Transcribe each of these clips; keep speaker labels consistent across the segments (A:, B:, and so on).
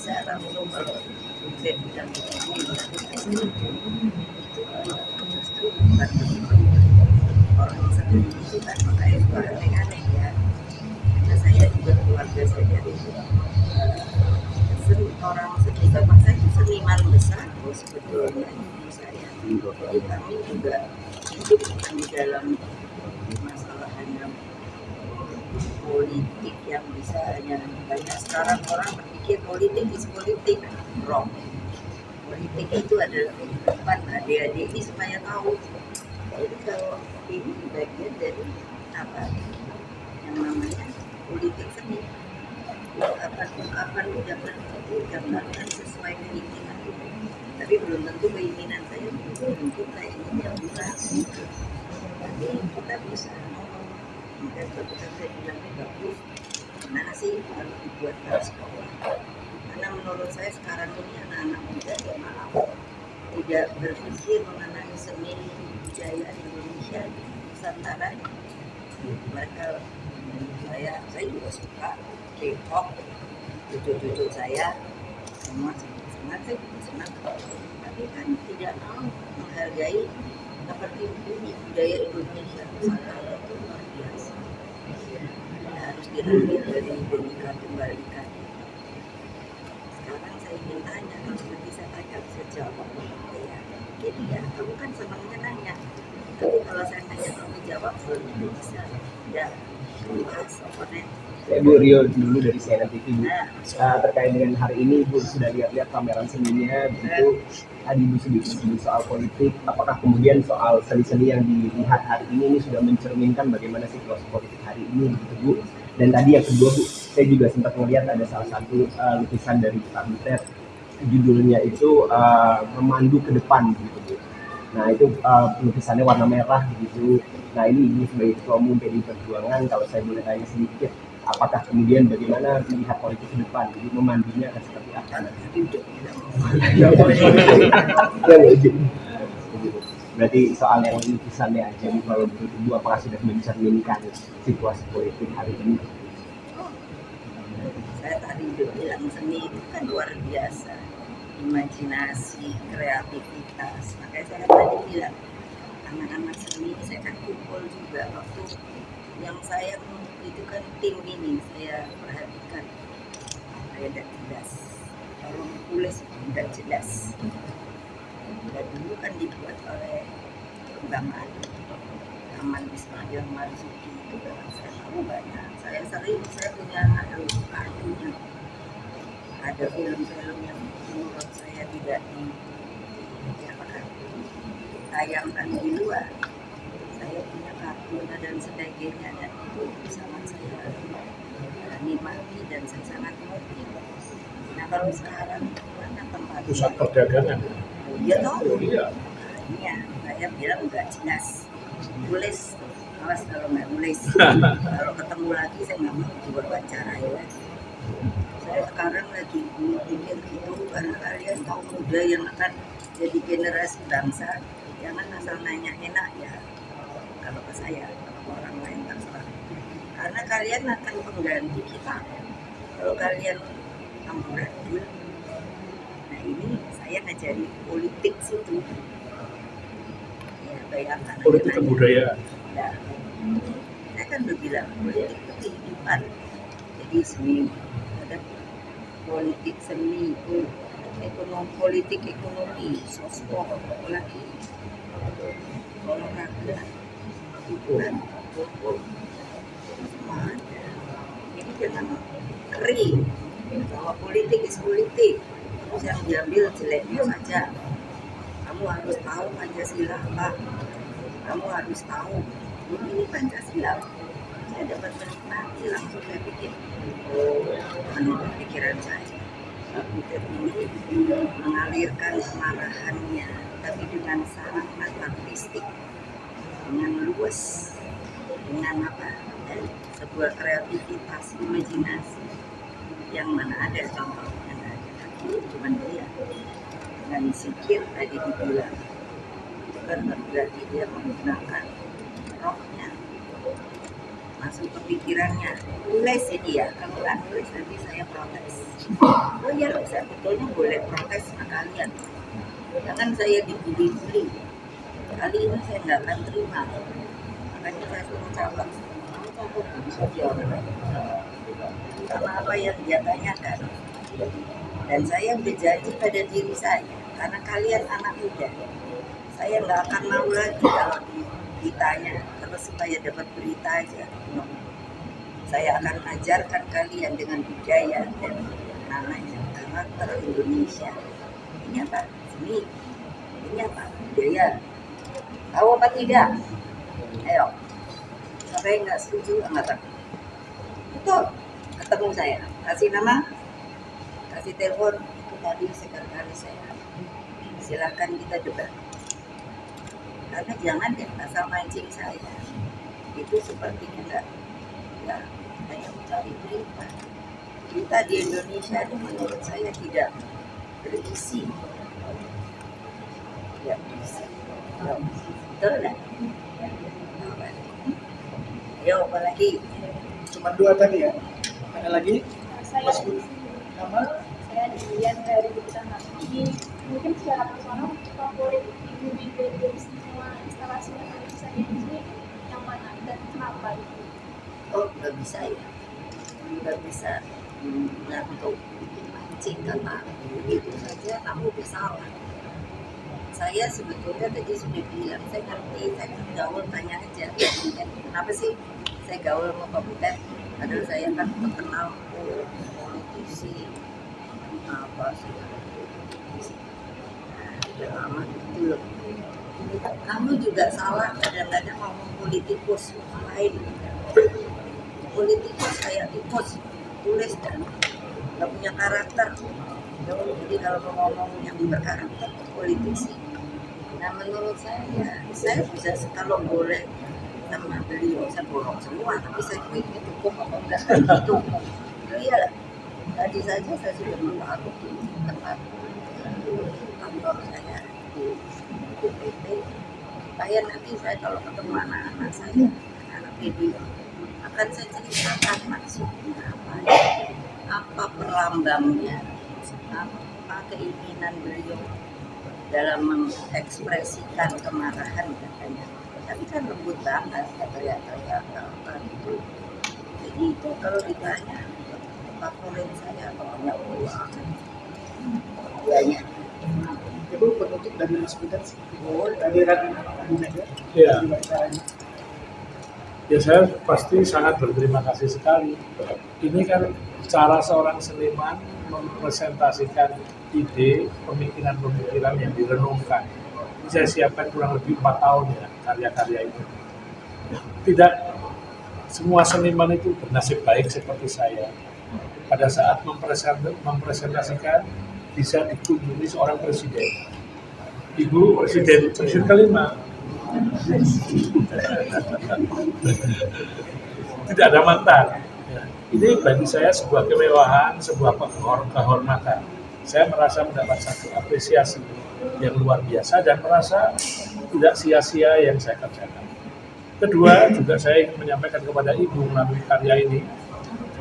A: bisa langsung kalau saya bilang begini itu justru bukan begitu. Orang sendiri itu kan makanya suka aneh-aneh ya. Karena saya juga keluarga saya itu orang seni, bapak saya itu seniman besar sebetulnya ibu saya. Jadi kami juga hidup di dalam masalah hanya politik yang bisa hanya banyak sekarang orang berpikir politik is politik, wrong. Politik itu adalah kehidupan adik-adik ini supaya tahu. Jadi kalau ini bagian dari apa yang namanya politik seni, akan dapat digambarkan sesuai keinginan itu. Tapi belum tentu keinginan saya mungkin kayak ini yang bukan. Tapi kita bisa dan kalau saya bilangnya bagus, gimana sih kalau dibuat ke sekolah? Karena menurut saya sekarang ini anak-anak muda ya maaf tidak berpikir mengenai seni budaya Indonesia di Nusantara. Mereka, saya juga suka K-pop, cucu-cucu saya semua senang, saya juga senang. Tapi kan tidak mau menghargai seperti ini budaya Indonesia Nusantara itu luar biasa. Harus diambil dari Bhinneka Tunggal Ika. Sekarang saya ingin tanya, kalau nanti saya tanya bisa jawab ya. Jadi ya, kamu kan senangnya nanya. Tapi kalau saya tanya kamu jawab, belum bisa. Ya, bahas oponnya.
B: Bu Rio dulu dari CNN TV Bu. Terkait dengan hari ini Bu sudah lihat-lihat pameran seninya begitu. Tadi Bu sedikit soal politik, apakah kemudian soal seni-seni yang dilihat hari ini sudah mencerminkan bagaimana situasi politik hari ini begitu Bu. Dan tadi yang kedua Bu, saya juga sempat melihat ada salah satu lukisan dari Pak Butet, judulnya itu memandu ke depan gitu Bu. Nah itu lukisannya warna merah gitu. Nah ini Ibu sebagai ketua umum PDI Perjuangan, kalau saya boleh tanya sedikit, apakah kemudian bagaimana melihat politik ke depan, jadi memandinya akan seperti apa? Berarti soal yang lukisannya aja, kalau menurut Ibu apakah sudah mencerminkan situasi politik hari ini?
A: Saya tadi juga bilang seni itu kan luar biasa, imajinasi, kreativitas. Makanya saya tadi bilang anak-anak seni saya kan kumpul juga waktu yang saya itu kan tim ini saya perhatikan saya tidak jelas kalau tulis tidak jelas dan dulu kan dibuat oleh Bang Aman Ismail Marzuki itu kan saya tahu banyak saya punya adunya ada film-film yang menurut saya tidak ditayangkan di luar. Saya punya kartun dan sebagainya dan itu sangat saya nikmati dan saya sangat mengerti. Nah kalau sekarang mana tempat
C: pusat perdagangan?
A: Ya tahu. Iya, saya bilang nggak jelas. Tulis, awas kalau nggak tulis. Kalau ketemu lagi saya nggak mau diwawancarai lagi. Saya sekarang lagi mikir gitu karena kalian kaum muda yang akan jadi generasi bangsa, jangan asal nanya enak ya. Kalau ke saya, kalau orang lain terserah. Karena kalian akan pengganti kita. Kalau kalian amburadul, nah ini saya ngajari politik situ. Ya bayangkan.
C: Politik kebudayaan.
A: Nah, saya kan udah bilang politik itu kehidupan. Jadi seni, ada politik seni, politik ekonomi, sosial, apalagi olahraga. Hiburan semua ada. Jadi jangan kering bahwa politik is politik terus yang diambil jeleknya saja. Kamu harus tahu Pancasila apa, kamu harus tahu ini Pancasila. Saya dapat menikmati langsung saya pikir menurut pikiran saya Butet ini mengalirkan kemarahannya tapi dengan sangat artistik, dengan luas, dengan sebuah kreativitas, imajinasi yang mana ada contohnya nggak ada lagi, cuma dia dengan zikir tadi dibilang itu kan berarti dia menggunakan rohnya masuk ke pikirannya tulis ini ya, kalau nggak tulis nanti saya protes. Oh iya loh, saya betulnya boleh protes sama kalian, jangan saya dibully-bully. Kali ini saya nggak akan terima, makanya saya suruh catat. Bisa jawab sama apa yang dia tanyakan. Dan saya udah janji pada diri saya, karena kalian anak muda, saya nggak akan mau lagi kalau ditanya terus supaya dapat berita aja. No. Saya akan ajarkan kalian dengan budaya dan namanya karakter Indonesia. Ini apa? Seni. Ini apa? Budaya. Tahu apa tidak? Ayo. Siapa yang nggak setuju angkat tangan. Betul. Ketemu saya. Kasih nama, kasih telepon. Itu tadi sekretaris saya. Silakan kita debat. Karena jangan deh asal mancing saya. Itu sepertinya enggak hanya mencari berita. Berita di Indonesia itu menurut saya tidak berisi. Tidak berisi. Betul nggak? Ayo, apa lagi?
D: Cuma 2 tadi ya. Ada lagi?
E: Saya
D: Nama?
E: saya Dian dari Jurusan Hati. Mungkin secara personal favorit ibu di semua instalasi yang ada di saya ini yang mana dan kenapa itu?
A: Oh, nggak bisa ya. Nggak bisa ngantuk mancing kata begitu saja kamu udah salah. Saya sebetulnya tadi sudah bilang, saya ngerti, saya gaul, tanya aja. Kenapa sih saya gaul sama kompeten? Padahal saya kan terkenal politisi, apa sih? Nah, udah lama gitu loh. Kamu juga salah kadang-kadang ngomong politikus lain. Politikus kayak tikus, tulis dan nggak punya karakter. Jadi kalau mau ngomong yang berkarakter, politisi. Nah menurut saya bisa kalau boleh sama beliau, saya borong semua, tapi saya pikir cukup apa enggak gitu. Iya lah. Tadi saja saya sudah melakukan di tempat kantor saya di BPT. Saya nanti kalau ketemu anak-anak saya, anak PD, akan saya ceritakan maksudnya apa perlambangnya, apa keinginan beliau dalam mengekspresikan kemarahan katanya. Tapi kan lembut banget, teriak-teriak apa gitu. Jadi itu kalau ditanya favorit saya pokoknya uang. Banyak.
D: Ibu penutup dari Mas Butet, dari Ragu Mega.
C: Ya. Ya saya pasti sangat berterima kasih sekali. Ini kan cara seorang seniman mempresentasikan ide, pemikiran-pemikiran yang direnungkan. Ini saya siapkan kurang lebih 4 tahun ya karya-karya itu. Tidak semua seniman itu bernasib baik seperti saya. Pada saat mempresentasikan bisa dikunjungi seorang presiden. Ibu presiden kelima. Tidak ada mantan. Ya. Ini bagi saya sebuah kemewahan, sebuah kehormatan. Saya merasa mendapat satu apresiasi yang luar biasa dan merasa tidak sia-sia yang saya kerjakan. Kedua, juga saya ingin menyampaikan kepada Ibu melalui karya ini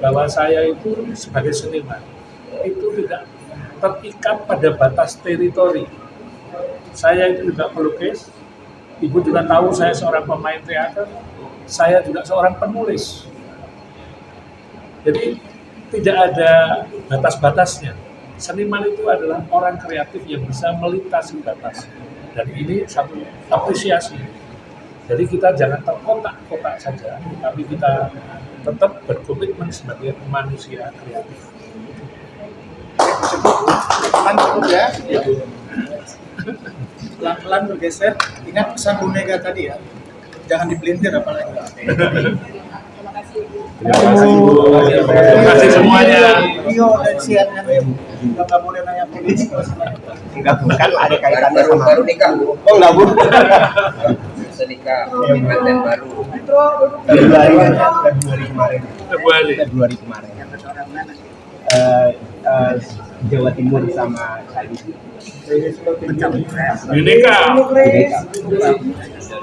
C: bahwa saya itu sebagai seniman itu tidak terikat pada batas teritori. Saya itu juga pelukis. Ibu juga tahu saya seorang pemain teater, saya juga seorang penulis. Jadi tidak ada batas-batasnya. Seniman itu adalah orang kreatif yang bisa melintasi batas. Dan ini satu apresiasi. Jadi kita jangan terkotak-kotak saja, tapi kita tetap berkomitmen sebagai manusia kreatif.
D: Cukup ya. Pelan-pelan bergeser. Ingat pesan Bu Mega tadi ya. Jangan dipelintir apalagi.
E: Terima kasih Ibu.
C: Terima kasih Bu. Terima kasih semuanya.
D: Rio dan CNN nggak boleh nanya politik kalau semuanya.
B: Enggak, bukan ada kaitannya sama
F: baru nikah Bu.
B: Oh enggak, Bu.
F: Senikah pengantin baru.
B: Februari kemarin. Februari kemarin.
A: Dapat orang mana?
B: Jawa Timur sama Cali.
A: Pencapaian.
C: Bineka.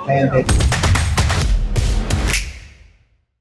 B: Saya